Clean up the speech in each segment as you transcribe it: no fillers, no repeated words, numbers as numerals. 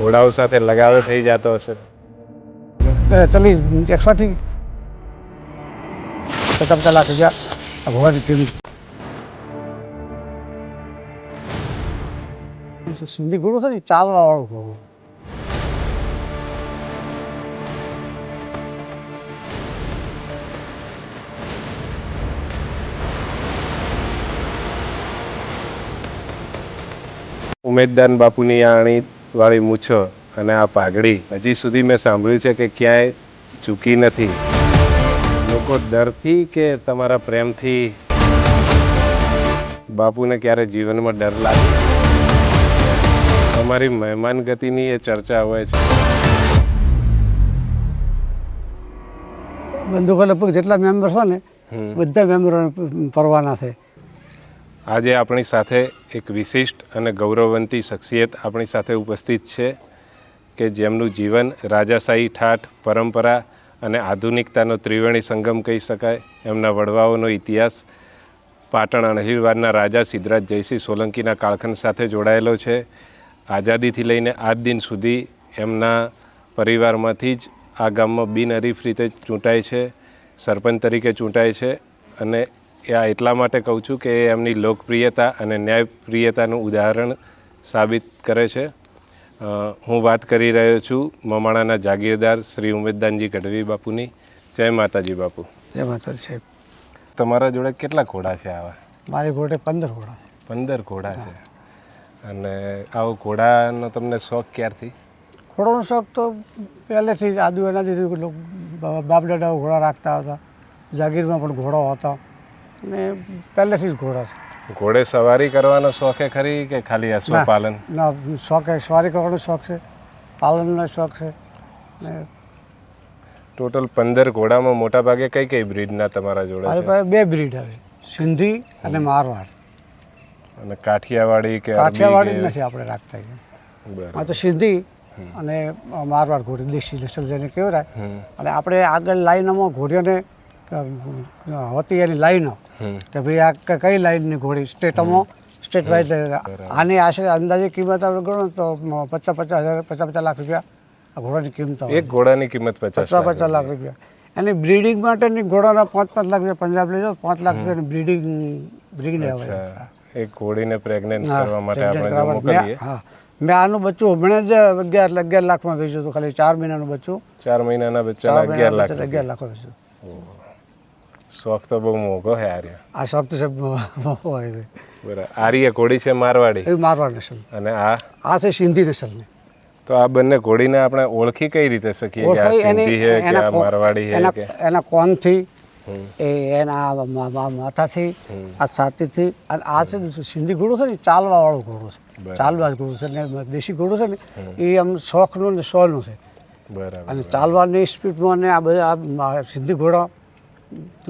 ઘોડાઓ સાથે લગાવ થઈ જતો હશે. ચલી 160 50 લાખ રૂપિયા ઘોડાની કિંમત. સિંધી ઘોડો છે ને ચાલવા વાળો ઘોડો. ઉમેદદાન બાપુની આ અણી વાળી મૂછો અને આ પાઘડી હજી સુધી મેં સાંભળ્યું છે કે ક્યાંય ચૂકી નથી. લોકો ડરથી કે તમારા પ્રેમથી બાપુને ક્યારે જીવનમાં ડર લાગે? તમારી મહેમાન ગતિની એ ચર્ચા હોય છે. બંદૂકો લગભગ જેટલા મેમ્બર છે ને બધા મેમ્બરો પરવાના છે. આજે આપણી સાથે એક વિશિષ્ટ અને ગૌરવવંતી શખ્સિયત આપણી સાથે ઉપસ્થિત છે કે જેમનું જીવન રાજાશાહી ઠાઠ પરંપરા અને આધુનિકતાનો ત્રિવેણી સંગમ કહી શકાય. એમના વડવાઓનો ઇતિહાસ પાટણ અણહિલવાડના રાજા સિદ્ધરાજ જયસિંહ સોલંકીના કાળખંડ સાથે જોડાયેલો છે. આઝાદીથી લઈને આજ દિન સુધી એમના પરિવારમાંથી જ આ ગામમાં બિનહરીફ રીતે ચૂંટાય છે, સરપંચ તરીકે ચૂંટાય છે. અને આ એટલા માટે કહું છું કે એમની લોકપ્રિયતા અને ન્યાયપ્રિયતાનું ઉદાહરણ સાબિત કરે છે. હું વાત કરી રહ્યો છું મમાણાના જાગીરદાર શ્રી ઉમેદદાનજી ગઢવી બાપુની. જય માતાજી બાપુ. જય માતાજી સાહેબ. તમારા જોડે કેટલા ઘોડા છે આવા? મારી ઘોડે 15 ઘોડા. 15 ઘોડા છે. અને આવો ઘોડાનો તમને શોખ ક્યારથી? ઘોડાનો શોખ તો પહેલેથી જ આદુ એનાથી બાપ દાદાઓ ઘોડા રાખતા હતા. જાગીરમાં પણ ઘોડો હતો અને પહેલેથી જ ઘોડા છે. ઘોડે સવારી કરવાનો શોખ ખરી કે ખાલી અશ્વપાલન? ના, શોખ સવારી કરવાનો શોખ છે, પાલનનો શોખ છે. ને ટોટલ 15 ઘોડામાં મોટા ભાગે કઈ કઈ બ્રીડના તમારા જોડે મારી છે? પાસે 2 બ્રીડ આવે, સિંધી અને મારવાડ. અને કાઠિયાવાડી કે કાઠિયાવાડી જ નથી આપણે રાખતા. બરાબર. આ તો સિંધી અને મારવાડ ઘોડી દેશી નસલ જેને કહેવાય. અને આપણે આગળ લાઈનમાં ઘોડીઓને હોતી એની લાઈનો કે ભાઈ આ કઈ લાઈનની ઘોડી સ્ટેટમાં સ્ટેટ વાઇઝ. આની આશરે અંદાજે કિંમત આપણે ગણો તો 50 લાખ રૂપિયા આ ઘોડાની કિંમત. એક ઘોડાની કિંમત 50 લાખ રૂપિયા. એની બ્રીડિંગ માટેની ઘોડાના 5 લાખ રૂપિયા પંજાબ લઈ જાઓ, 5 લાખ રૂપિયાની બ્રીડિંગ આવે. એક ઘોડીને પ્રેગ્નેન્ટ કરવા માટે આપણે મોકલીએ. હા, મેં આનું બચ્ચું હમણાં જ 11 લાખમાં વેચ્યું હતું. ખાલી 4 મહિનાનું બચ્ચું. 4 મહિનાના બચ્ચાના 11 લાખ. 11 લાખમાં વેચ્યું. શોખ તો બહુ મોંઘો છે આર્ય. આ શોખ તો સાહેબ મોંઘો હોય છે. બરાબર. આર્ય ઘોડી છે મારવાડી? એ મારવાડ નસલ. અને આ છે સિંધી નસલની. તો આ બંને ઘોડીને આપણે ઓળખી કઈ રીતે શકીએ કે આ સિંધી છે કે આ મારવાડી છે કે? એના કોનથી, એના માથાથી, આ છાતીથી. અને આ છે સિંધી ઘોડો છે ને ચાલવા વાળો ઘોડો છે. ચાલવા ઘોડો છે. ને દેશી ઘોડો છે ને એ આમ શોખનું ને શોનું છે. બરાબર. અને ચાલવાની સ્પીડમાં ને આ બધા સિંધી ઘોડા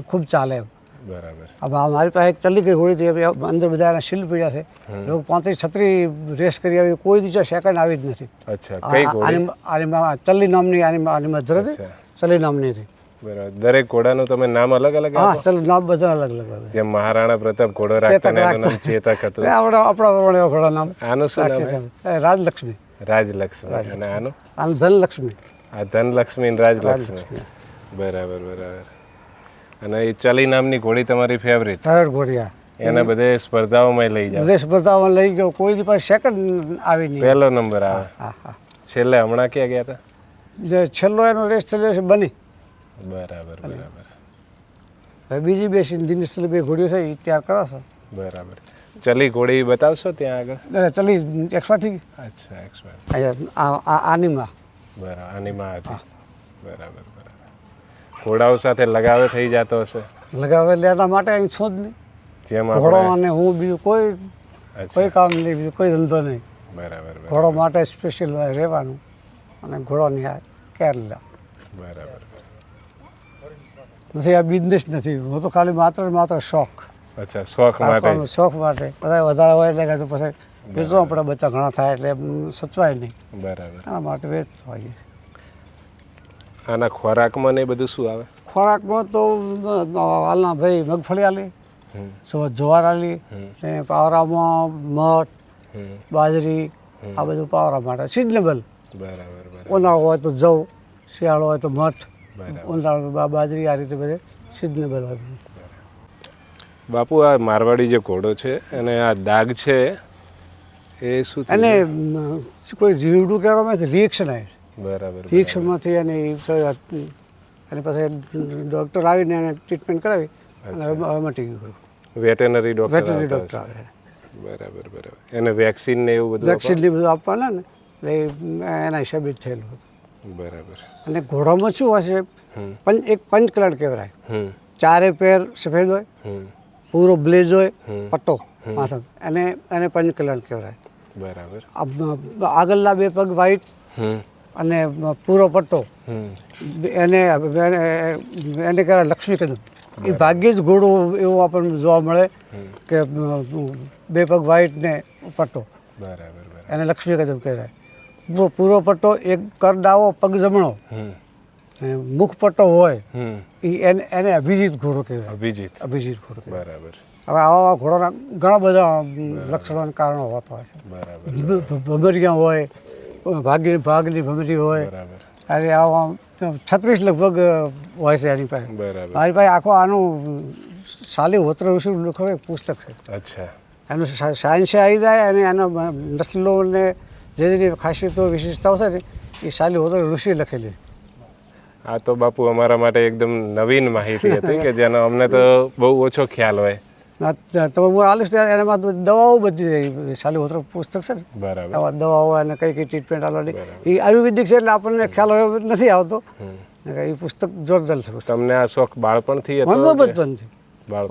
ખૂબ ચાલે એમ. બરાબર. હવે મારી પાસે એક ચલી ગઈ ઘોડી હતી. અંદર બધા એના શીલ પડ્યા છે. લોકો 35-36 રેસ કરી આવી, કોઈ દિવસ સેકન્ડ આવી જ નથી. અચ્છા. કઈ ઘોડી? આની ચલ્લી નામની આની મધર હતી. ચલ્લી નામની હતી. બરાબર. દરેક ઘોડાનું તમે નામ અલગ અલગ? હા, ચલ્લી નામ બધા અલગ અલગ આવે. જેમ મહારાણા પ્રતાપ ઘોડો રાખતા એનું નામ ચેતક હતું. આપણા પ્રમાણે ઘોડા નામ. આનું શું નામ છે? રાજલક્ષ્મી. રાજલક્ષ્મી. અને આનું? આનું ધનલક્ષ્મી. આ ધનલક્ષ્મી ને રાજલક્ષ્મી. બરાબર બરાબર. અને એ ચલી નામની ઘોડી તમારી ફેવરેટ? ફેવરેટ ઘોડી. એને બધે સ્પર્ધાઓમાં લઈ જાવ? બધે સ્પર્ધાઓમાં લઈ ગયો. કોઈ પાસે સેકન્ડ આવી નહીં. પહેલો નંબર આવે. હા હા. છેલ્લે હમણાં ક્યાં ગયા હતા? છેલ્લો એનો રેસ થયેલો છે બની. બરાબર બરાબર. હવે બીજી 2 સિંધી નસલ 2 ઘોડીઓ છે એ તૈયાર કરો છો. બરાબર. ચલી ઘોડી બતાવશો ત્યાં આગળ? ચલી 160. અચ્છા, 160. આનીમાં. બરાબર. આનીમાં હતી. બરાબર બરાબર. ઘોડાઓ સાથે લગાવે થઈ જતો હશે? લગાવે એના માટે અહીં છો જ નહીં. જેમ ઘોડો અને હું બીજું કોઈ કામ નહીં, બીજું કોઈ ધંધો નહીં. બરાબર. ઘોડો માટે સ્પેશિયલ રહેવાનું અને ઘોડોની આ કેર લે. બરાબર. નથી, આ બિઝનેસ નથી. હું તો ખાલી માત્ર શોખ. અચ્છા, શોખ માટે? શોખ માટે. બધા વધારે હોય એટલે તો પછી વેચો આપણે, બચ્ચા ઘણા થાય એટલે સચવાય નહીં. બરાબર. એના માટે વેચતો હોઈએ. આના ખોરાકમાં ને બધું શું આવે? ખોરાકમાં તો હાલના ભાઈ મગફળી આલી, જુવાર આલી, પાવરામાં મઠ, બાજરી, આ બધું પાવરા માટે સિઝનેબલ. બરાબર બરાબર ઉનાળો હોય તો જવ, શિયાળો હોય તો મઠ, બરાબર. ઉનાળો બાજરી, આ રીતે બધે સિઝનેબલ હોય. બાપુ આ મારવાડી જે ઘોડો છે અને આ દાગ છે એ શું થયું અને છે? કોઈ જીવડું કહેવામાં રિએક્શન આવે છે. બરાબર રિએક્શનમાંથી અને અને પછી ડૉક્ટર આવીને એને ટ્રીટમેન્ટ કરાવી અને હવે મટી ગયું. વેટેનરી ડોક્ટર વેટનરી ડૉક્ટર આવે, બરાબર બરાબર. એને વેક્સિન ને એવું બધું વેક્સિન ને બધું આપવાના ને એટલે એના હિસાબે જ થયેલું હતું. બરાબર. અને ઘોડામાં શું હોય છે, એક પંચ કલર કહેવાય. હમ ચારે પેર સફેદ હોય, હમ પૂરો બ્લેઝ હોય, હમ. પટ્ટો માથા, એને પંચ કલર કહેવાય. બરાબર. આગળના બે પગ વ્હાઈટ હમ અને પૂરો પટ્ટો, હમ એને એને કહેવાય લક્ષ્મી કદમ. એ ભાગ્યે જ ઘોડો એવો આપણને જોવા મળે કે બે પગ વ્હાઈટ ને પટ્ટો, બરાબર બરાબર. એને લક્ષ્મી કદમ કહેવાય. પૂરો પટ્ટો, એક કર ડાવો, પગ જમણો, હમ મુખ પટ્ટો હોય, હમ એને અભિજીત ઘોડો કહેવાય. અભિજીત ઘોડો કહેવાય. બરાબર હવે આવા ઘોડાના ઘણા બધા લક્ષણો અને કારણો હોતા હોય છે. બરાબર ભમરિયા હોય, ભાગની ભમરી હોય, બરાબર અને આવા 36 લગભગ હોય છે એની પાસે. બરાબર. મારી પાસે આખો આનું સાલી હોત્ર ઋષિનું લખેલું એક પુસ્તક છે. અચ્છા. એનું સાયન્સે આવી જાય અને એના નસ્લોને જે જે ખાસિયતો વિશેષતાઓ છે ને એ સાલી હોત્ર ઋષિએ લખેલી. આ તો બાપુ અમારા માટે એકદમ નવીન માહિતી હતી કે જેનો અમને તો બહુ ઓછો ખ્યાલ હોય. તમે હું આલીશ ત્યારે એનામાં તો દવાઓ બધી સાલી હોત્ર પુસ્તક છે ને, બરાબર આવા દવાઓ અને કઈ કઈ ટ્રીટમેન્ટ આવવાની એ આયુર્વેદિક છે એટલે આપણને ખ્યાલ હવે નથી આવતો. એ પુસ્તક જોરદાર છે. તમને આ શોખ બાળપણથી હતો મને તો કે? બચપનથી બાળપણ.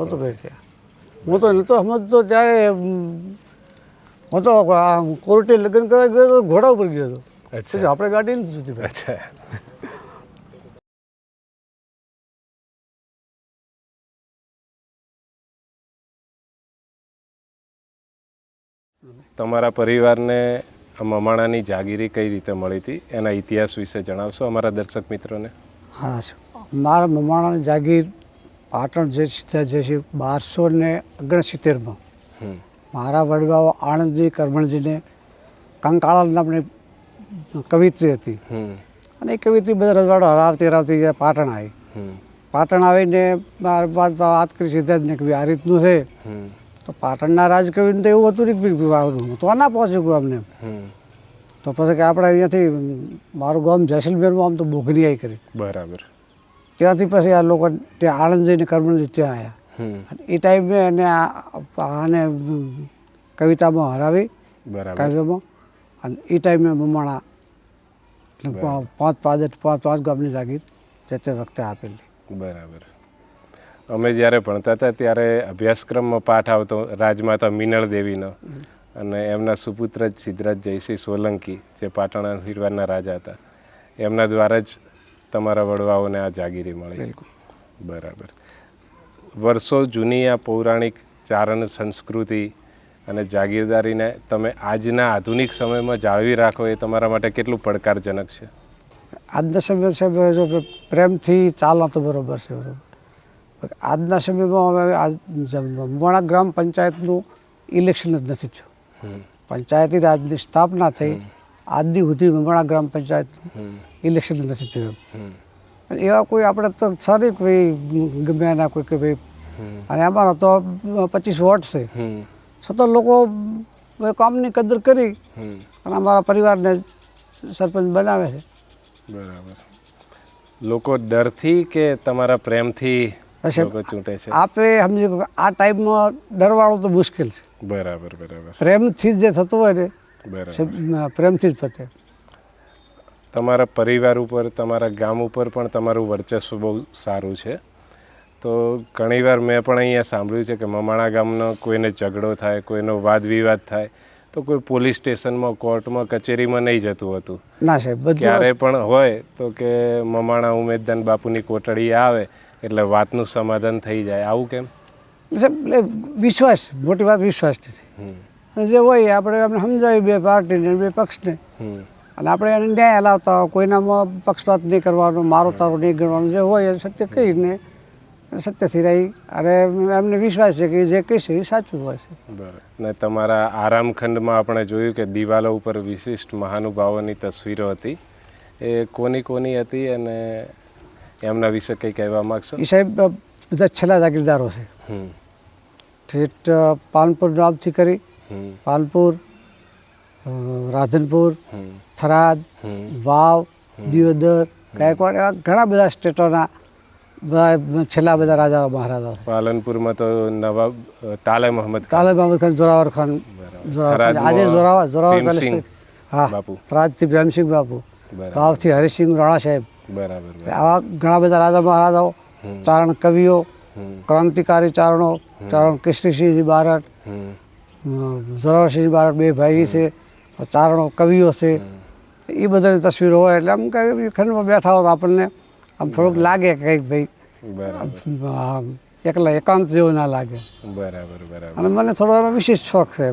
હું તો નહોતો સમજતો ત્યારે. હું તો કોર્ટે લગ્ન કરવા ગયો તો ઘોડા ઉપર ગયો હતો. અચ્છા આપણે ગાડી નથી જોતી ભાઈ. અચ્છા. તમારા પરિવારને આ મમાણાની જાગીરી કઈ રીતે મળી હતી એના ઇતિહાસ વિશે જણાવશો અમારા દર્શક મિત્રોને? હા, મારા મમાણાની જાગીર પાટણ જે છે 1269માં હમ મારા વડવાઓ આણંદજી કરમણજીને કંકાળા નામની કવિત્રી હતી. હમ અને એ કવિત્રી બધા રજવાડો હરાવતી પાટણ આવી. હમ પાટણ આવીને વાત કરી સિદ્ધાર્થને કે આ રીતનું છે. હમ તો પાટણના રાજકવિને તો એવું હતું ને કે હું તો ના પહોંચી ગયું અમને. હમ તો પછી કે આપણે અહીંયાથી મારું ગામ જેસલમેરમાં આમ તો બોઘની કરી. બરાબર. ત્યાંથી પછી આ લોકો ત્યાં આણંદ જઈને કરમણજી ત્યાં આવ્યા. હમ અને એ ટાઈમે એને આને કવિતામાં હરાવી, બરાબર. કાવ્યમાં. અને એ ટાઈમે મમાણા પાંચ ગામની જાગીર જે તે વખતે આપેલી. બરાબર. અમે જ્યારે ભણતા હતા ત્યારે અભ્યાસક્રમમાં પાઠ આવતો રાજમાતા મિનળ દેવીનો અને એમના સુપુત્ર જ સિદ્ધરાજ જયસિંહ સોલંકી જે પાટણના હીરવારના રાજા હતા એમના દ્વારા જ તમારા વડવાઓને આ જાગીરી મળી. બરાબર. વર્ષો જૂની આ પૌરાણિક ચારણ સંસ્કૃતિ અને જાગીરદારીને તમે આજના આધુનિક સમયમાં જાળવી રાખો એ તમારા માટે કેટલું પડકારજનક છે? આજના સમય છે જો પ્રેમથી ચાલો તો બરાબર છે. બરાબર. આજના સમયમાં હવે મમાણા ગ્રામ પંચાયતનું ઇલેક્શન જ નથી થયું. પંચાયતી રાજની સ્થાપના થઈ આજની સુધી મમાણા ગ્રામ પંચાયતનું ઇલેક્શન જ નથી થયું. અને એવા કોઈ આપણે તો સારી ભાઈ ગમે એના કોઈ કે ભાઈ. અને અમારા તો 25 વોટ છે. છતાં લોકો કામની કદર કરી અને અમારા પરિવારને સરપંચ બનાવે છે. બરાબર. લોકો ડરથી કે તમારા પ્રેમથી લોકો ચૂંટે છે? આપે સમજી આ ટાઈમમાં ડરવાળો તો મુશ્કેલ છે. બરાબર બરાબર. પ્રેમથી જ જે થતું હોય ને બરાબર. પ્રેમથી જ પતે. તમારા પરિવાર ઉપર તમારા ગામ ઉપર પણ તમારું વર્ચસ્વ બહુ સારું છે. તો ઘણીવાર મેં પણ અહીંયા સાંભળ્યું છે કે મમાણા ગામનો કોઈને ઝઘડો થાય, કોઈનો વાદ વિવાદ થાય તો કોઈ પોલીસ સ્ટેશનમાં, કોર્ટમાં, કચેરીમાં નહીં જતું હતું. ના સાહેબ, ક્યારે પણ હોય તો કે મમાણા ઉમેદદાન બાપુની કોટડી આવે એટલે વાતનું સમાધાન થઈ જાય. આવું કેમ? વિશ્વાસ, મોટી વાત વિશ્વાસ નથી. અને જે હોય આપણે આપણે સમજાવી બે પાર્ટીને બે પક્ષને અને આપણે એને ન્યાય હલાવતા હોય. કોઈનામાં પક્ષપાત નહીં કરવાનો, મારો તારો નહીં ગણવાનો. જે હોય એ સત્ય કહીને સત્યથી રહી અને એમને વિશ્વાસ છે કે જે કહેશે એ સાચું હોય છે. બરાબર. ને તમારા આરામખંડમાં આપણે જોયું કે દિવાલો ઉપર વિશિષ્ટ મહાનુભાવોની તસવીરો હતી. એ કોની કોની હતી અને એમના વિશે કંઈ કહેવા માગશો? એ સાહેબ બધા છેલ્લા જાગીરદારો છે. ઠેઠ પાલનપુર નામથી કરી પાલનપુર, રાધનપુર, થરાદ, વાવ, દિયોદર, ગાયકવાડ એવા ઘણા બધા સ્ટેટોના બધા છેલ્લા બધા રાજા મહારાજાઓ છે. પાલનપુરમાં તો નવાબ તાલે મહમદ ખાન, તાલે મહમદ ખાન, જોરાવર ખાન, આજે જોરાવર પેલેસ, હા, બાપુ, થરાદથી પ્રેમસિંહ બાપુ, બરાબર વાવથી હરિસિંહ રાણા સાહેબ, બરાબર. આવા ઘણા બધા રાજા મહારાજાઓ, ચારણ કવિઓ, ક્રાંતિકારી ચારણો, ચારણ કેસરીસિંહજી બારડ, જોરાવરસિંહજી બારડ બે ભાઈ છે, ચારણો કવિઓ છે. એ બધાની તસવીરો હોય એટલે આમ કંઈ ખંડમાં બેઠા હોય તો આપણને આમ થોડુંક લાગે કે કંઈક ભાઈ એકલા એકાંત જેવું ના લાગે. બરાબર બરાબર. અને મને થોડો એનો વિશેષ શોખ છે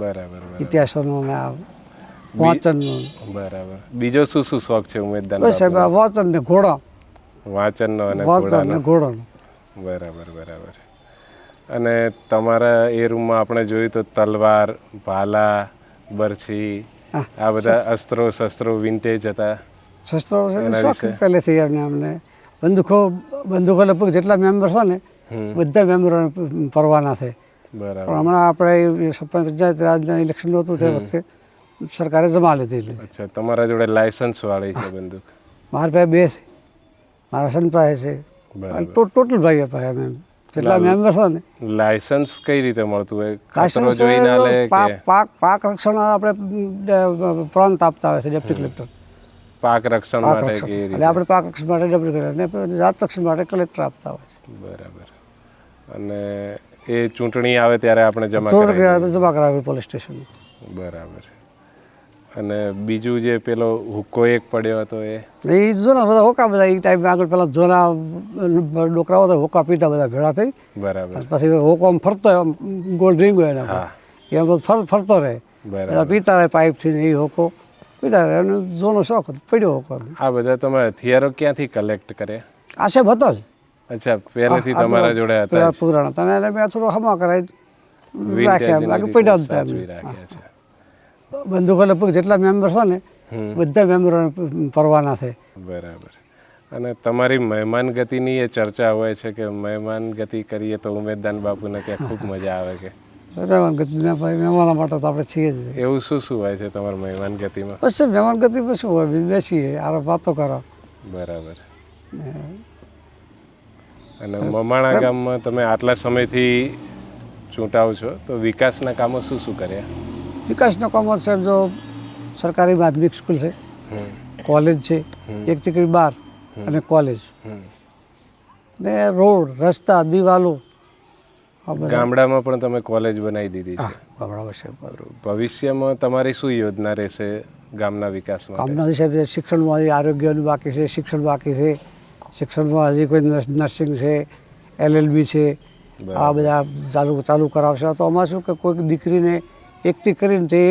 બરાબર ઇતિહાસોનો ને આ વાંચનનો. બરાબર. બીજો શું શું શોખ છે ઉમેદદાન? બસ સાહેબ આ વાંચન ને ઘોડો, વાંચનનો અને વાંચન ને ઘોડોનો. બરાબર બરાબર. અને તમારા એ રૂમમાં આપણે જોયું તો તલવાર, ભાલા, બરછી, આ બધા અસ્ત્રો શસ્ત્રો વિન્ટેજ હતા. શસ્ત્રો શોખ પહેલેથી અમને બંદૂકો લગભગ જેટલા મેમ્બર છે ને બધા મેમ્બરોને પરવાના છે. બરાબર. પણ હમણાં આપણે પંચાયત રાજના ઇલેક્શન હતું તે વખતે સરકારે જમા લીધેલી. અચ્છા, તમારા જોડે લાયસન્સ વાળી છે બંદૂક? મારા પાસે બે છે, મારા સન પાસે છે, ટોટલ ભાઈ પાસે અમે જેટલા મેમ્બર છે ને. લાયસન્સ કઈ રીતે મળતું હોય? લાયસન્સ પાક રક્ષણ આપણે પ્રાંત આપતા હોય છે ડેપ્ટી કલેક્ટર. પાક રક્ષણ માટે એટલે આપણે પાક રક્ષણ માટે ડેપ્ટી કલેક્ટર અને જાત રક્ષણ માટે કલેક્ટર આપતા હોય છે. બરાબર. અને એ ચૂંટણી આવે ત્યારે આપણે જમા કરાવી પોલીસ સ્ટેશન. બરાબર. અને બીજું જે પેલો હુક્કો એક પડ્યો હતો એ જોના બધા હોકા બધા એ ટાઈમ આગળ પેલા જોના ડોકરાઓ હતા, હોકા પીતા બધા ભેળા થઈ. બરાબર. પછી હોકો આમ ફરતો ગોળ ડ્રીંગ હોય એના એ બધું ફરતો રહે, પીતા રહે પાઇપથી ને એ હોકો પીતા રહે. એનો જોનો શોખ પડ્યો હોકો. આ બધા તમે હથિયારો ક્યાંથી કલેક્ટ કરે? આ સાહેબ હતો જ. અચ્છા, પહેલેથી તમારા જોડે હતા? પુરાણા હતા અને મેં થોડો હમા કરાવી રાખ્યા, બાકી પડ્યા હતા એમ. બંદૂકો લગભગ જેટલા મેમ્બર છે ને બધા મેમ્બરોને પરવાના છે. બરાબર. અને તમારી મહેમાન ગતિની એ ચર્ચા હોય છે કે મહેમાન ગતિ કરીએ તો ઉમેદદાન બાપુને ક્યાં ખૂબ મજા આવે કે? મહેમાન ગતિના ભાઈ મહેમાનો માટે તો આપણે છીએ જ. એવું શું શું હોય છે તમારા મહેમાન ગતિમાં? બસ મહેમાન ગતિમાં શું હોય, બેસીએ આરો વાતો કરો. બરાબર. અને મમાણા ગામમાં તમે આટલા સમયથી ચૂંટાવ છો તો વિકાસના કામો શું શું કર્યા? વિકાસના કામો સાહેબ જો સરકારી માધ્યમિક સ્કૂલ છે, કોલેજ છે, 1 થી 12 અને કોલેજ ને રોડ રસ્તા દિવાલો. ગામડામાં પણ તમે કોલેજ બનાવી દીધી છે? ગામડામાં સાહેબ. ભવિષ્યમાં તમારી શું યોજના રહેશે ગામના વિકાસ માટે? ગામના સાહેબ શિક્ષણમાં હજી આરોગ્યનું બાકી છે, શિક્ષણ બાકી છે. શિક્ષણમાં હજી કોઈ નર્સિંગ છે, LLB છે, આ બધા ચાલુ કરાવશે. તો આમાં શું કે કોઈક દીકરીને એકથી કરીને તે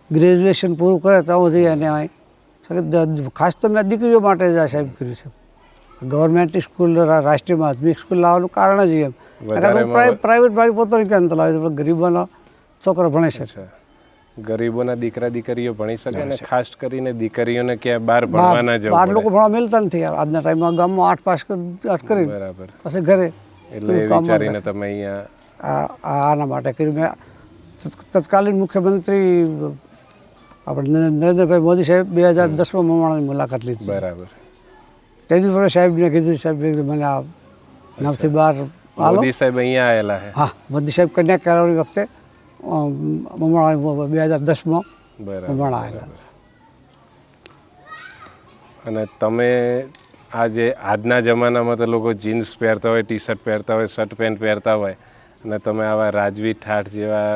ગ્રેજ્યુએશન પૂરું કરે તો સુધી એને ખાસ તો મેં દીકરીઓ માટે જ સાહેબ કર્યું છે. ગવર્મેન્ટની સ્કૂલ રાષ્ટ્રીય માધ્યમિક સ્કૂલ લાવવાનું કારણ જ એમ. પ્રાઇવેટ બાળી પોતાની ક્યાં ચલાવે, ગરીબોના છોકરા ભણી શકે, ગરીબોના દીકરા દીકરીઓ ભણી શકે. અને ખાસ કરીને દીકરીઓને ક્યાં બહાર ભણવાના જવું, બહાર લોકો ભણવા મળતા નથી આજના ટાઈમમાં. ગામમાં 8 પાસ કરી બરાબર પછી ઘરે. એટલે એ વિચારીને તમે અહીંયા આના માટે કર્યું. મેં તત્કાલીન મુખ્યમંત્રી આપણે નરેન્દ્રભાઈ મોદી સાહેબ 2010માં મમાણાની મુલાકાત લીધી. બરાબર. તેથી પણ સાહેબને કીધું, સાહેબ મને આ 9 થી 12 મોદી સાહેબ અહીંયા આવેલા છે? હા, મોદી સાહેબ કન્યા કેળવણી વખતે મમાણા 2010માં મમાણા આવેલા. અને તમે આજે આજના જમાનામાં તો લોકો જીન્સ પહેરતા હોય, ટી-શર્ટ પહેરતા હોય, શર્ટ પેન્ટ પહેરતા હોય, અને તમે આવા રાજવી ઠાઠ જેવા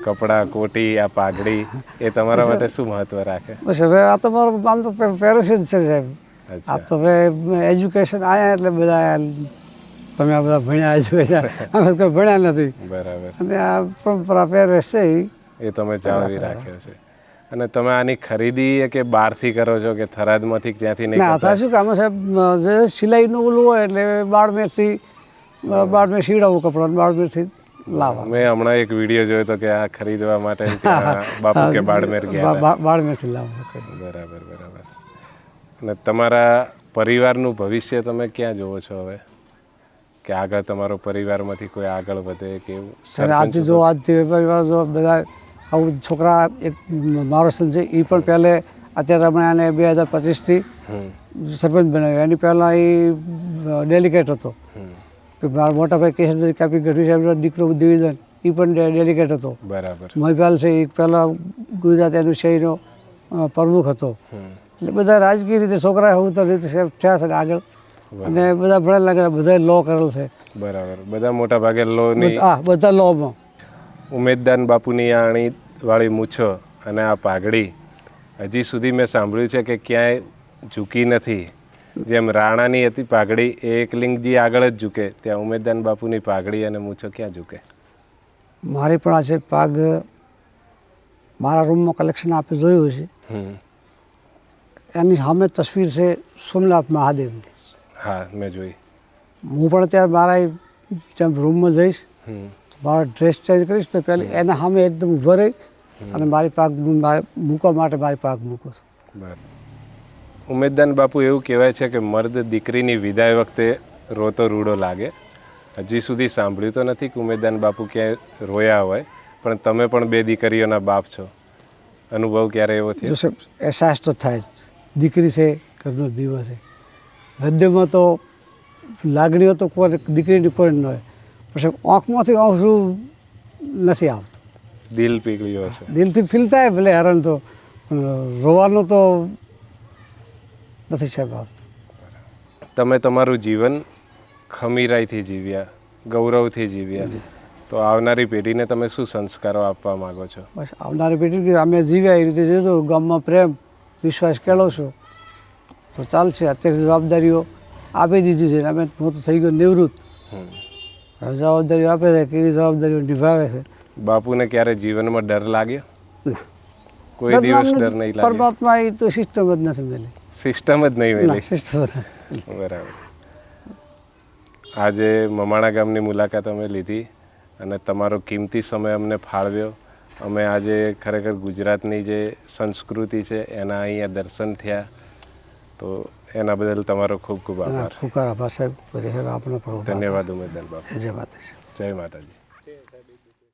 કપડાં, કોટી, આ પાઘડી, એ તમારા માટે શું મહત્વ રાખે? બસ હવે આ તો મારું આમ તો પહેરું જ છે સાહેબ. આ તો હવે એજ્યુકેશન આવ્યા એટલે બધા તમે આ બધા ભણ્યા એજ્યુકેશન, અમે કોઈ ભણ્યા નથી. બરાબર. અને આ પરંપરા પહેરવેશ છે એ તમે જાળવી રાખ્યો છે. અને તમે આની ખરીદી કે બહારથી કરો છો કે થરાદમાંથી ત્યાંથી નહીં ના કરતા? થાય શું કે આમાં સાહેબ જે સિલાઈનું ઓલું હોય એટલે બાળમેરથી બાળમેર સીવડાવું કપડાં બાળમેરથી લાવવા મેં હમણાં એક વિડીયો જોયો હતો કે આ ખરીદવા માટે ત્યાં બાપુ કે બાળમેર ગયા હતા. બાળમેરથી લાવવા બરાબર બરાબર. અને તમારા પરિવારનું ભવિષ્ય તમે ક્યાં જોવો છો હવે, કે આગળ તમારો પરિવારમાંથી કોઈ આગળ વધે કે એવું? ત્યારે આજથી જો આજથી પરિવાર જો બધા આવું છોકરા એક મારો સન છે એ પણ પહેલે અત્યારે હમણાં એને 2025થી સરપંચ બનાવ્યો. એની પહેલાં એ ડેલિકેટ હતો કે મારા મોટા ભાઈ કેશવભાઈ કાપી ગઢવી સાહેબનો દીકરો દિવિજન એ પણ ડેલિકેટ હતો. બરાબર. મહિપાલ છે એ પહેલાં ગુજરાત એનું શહેરનો પ્રમુખ હતો. એટલે બધા રાજકીય રીતે છોકરા હું તો રીતે થયા છે આગળ અને બધા ભણેલા ગયેલા બધા લો કરેલ છે. બરાબર. બધા મોટા ભાગે લોની હા બધા લોમાં. ઉમેદદાન બાપુની આણી વાળી મૂછો અને આ પાઘડી હજી સુધી મેં સાંભળ્યું છે કે ક્યાંય ઝૂકી નથી. જેમ રાણાની હતી પાઘડી એ એકલિંગજી આગળ જ ઝૂકે, ત્યાં ઉમેદદાન બાપુની પાઘડી અને મૂછો ક્યાં ઝૂકે? મારી પણ આ છે પાગ મારા રૂમમાં કલેક્શન આપી જોયું છે. એની સામે તસવીર છે સોમનાથ મહાદેવની. હા મેં જોઈ. હું પણ અત્યારે મારા જેમ રૂમમાં જઈશ મારો ડ્રેસ ચેન્જ કરીશ તો પહેલી એના સામે એકદમ ઊભો રહી અને મારી પાક મૂકવા માટે મારી પાક મૂકું છું. બરાબર. ઉમેદદાન બાપુ એવું કહેવાય છે કે મર્દ દીકરીની વિદાય વખતે રોતો રૂડો લાગે. હજી સુધી સાંભળ્યું તો નથી કે ઉમેદદાન બાપુ ક્યાંય રોયા હોય, પણ તમે પણ 2 દીકરીઓના બાપ છો. અનુભવ ક્યારે એવો થયો? જો અહેસાસ તો થાય જ. દીકરી છે ઘરનો દીવો છે. હૃદયમાં તો લાગણીઓ તો કોઈ દીકરીની કોઈ ન હોય, પછી આંખમાંથી આંસુ નથી આવતું. દિલ પીગળ્યું હશે. દિલથી ફીલ થાય ભલે હેરાન તો, પણ રોવાનું તો નથી સાહેબ આવતું. તમે તમારું જીવન ખમીરાઈથી જીવ્યા, ગૌરવથી જીવ્યા, તો આવનારી પેઢીને તમે શું સંસ્કારો આપવા માગો છો? બસ આવનારી પેઢી અમે જીવ્યા એ રીતે જોજો, ગામમાં પ્રેમ વિશ્વાસ કેળવશો તો ચાલશે. અત્યારથી જવાબદારીઓ આપી દીધી છે અમે હું તો થઈ ગયો નિવૃત્ત. હવે જવાબદારીઓ આપે છે કેવી જવાબદારીઓ નિભાવે છે. બાપુને ક્યારે જીવનમાં ડર લાગ્યો? ના, કોઈ દિવસ ડર નહીં લાગ્યો? પરમાત્મા એ તો સિસ્ટમ જ નથી મેલી. સિસ્ટમ જ નહીં ના મેલી. સિસ્ટમ જ નથી. બરાબર. આજે મમાણા ગામની મુલાકાત અમે લીધી અને તમારો કિંમતી સમય અમને ફાળવ્યો. અમે આજે ખરેખર ગુજરાતની જે સંસ્કૃતિ છે એના અહીંયા દર્શન થયા, તો એના બદલ તમારો ખૂબ ખૂબ આભાર. ખૂબ આભાર સાહેબ. સાહેબ આપનો પણ ધન્યવાદ ઉમેદદાન બાપુ. જય માતાજી. જય માતાજી.